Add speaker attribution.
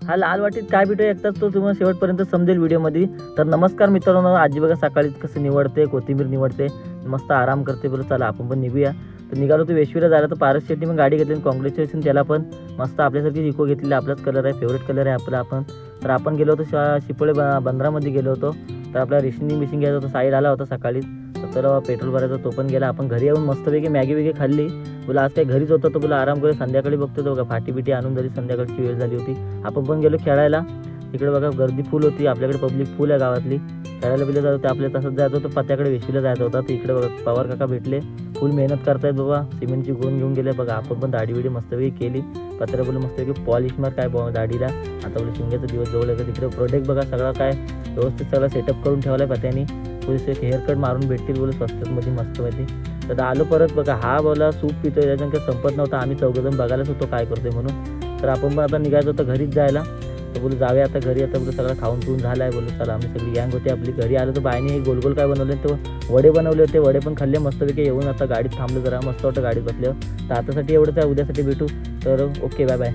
Speaker 1: हा लाल वाटीत काय भेटू एकटाच तो तुम्हाला शेवटपर्यंत समजेल व्हिडिओमध्ये. तर नमस्कार मित्रांनो, आजी बघा सकाळी कसं निवडते, कोथिंबीर निवडते, मस्त आराम करते. बोलू चला आपण पण निघूया. तर निघालो तो वेशवीला जायला. तर पारस शेट्टी मग गाडी घेतली, कॉंग्रॅच्युलेशन त्याला पण. मस्त आपल्यासारखी इको घेतलेली, आपलाच कलर आहे, फेवरेट कलर आहे आपला. तर आपण गेलो होतो शिपोळे बंदरामध्ये गेलो होतो. तर आपला रेशनिंग बिशिंग घ्यायचा होता, साईड आला होता सकाळी. तर पेट्रोल भरायचा तो पण गेला. आपण घरी येऊन मस्तपैकी मॅगी वेगी खाल्ली. बोला आज काही घरीच होतं, तो बोला आराम करू, संध्याकाळी बघतो. तो बघा फाटी बिटी आणून जरी संध्याकाळची वेळ झाली होती. आपण पण गेलो खेळायला. तिकडे बघा गर्दी फुल होती, आपल्याकडे पब्लिक फुल आहे गावातली. खेळायला बिले जात होते, आपल्याला तसंच जायचं होतं, पत्त्याकडे वेशीला जायचं होता. तर इकडे बघा पवार काका भेटले, फुल मेहनत करतायत बाबा, सिमेंटची गोण घेऊन गेले. बघा आपण पण दाढी बिडी मस्तपैकी केली. पत्र्या बोलू मस्तपैकी पॉलिश मार काय दाढीला. आता बोलू शिंग्याचा दिवस जवळ येतो. तिकडे प्रोडक्ट बघा सगळा काय व्यवस्थित सगळा सेटअप करून ठेवला आहे पत्त्यानी. पुलिस एक हेअरकट मारून भेटतील बोलू स्वस्तातमध्ये मस्तमध्ये. तर आलो परत बघा, हा बोला सूप पितोय, त्याच्यानं काही संपत नव्हता. आम्ही चौघजण बघायलाच होतो काय करतोय म्हणून. तर आपण पण आता निघायचं होतं घरीच जायला. तर बोलू जाऊया आता घरी. आता बोलू सगळं खाऊन पिऊन झालं आहे. बोलू चला आम्ही सगळी गँग होती आपली. घरी आलो तर बायने गोल गोल काय बनवले, तो वडे बनवले होते. वडे पण खाल्ले मस्तपैकी. येऊन आता गाडीत थांबलो, जरा मस्त वाटतं गाडीत बसल्यावर. तर आतासाठी एवढंच आहे, उद्यासाठी भेटू. तर ओके, बाय बाय.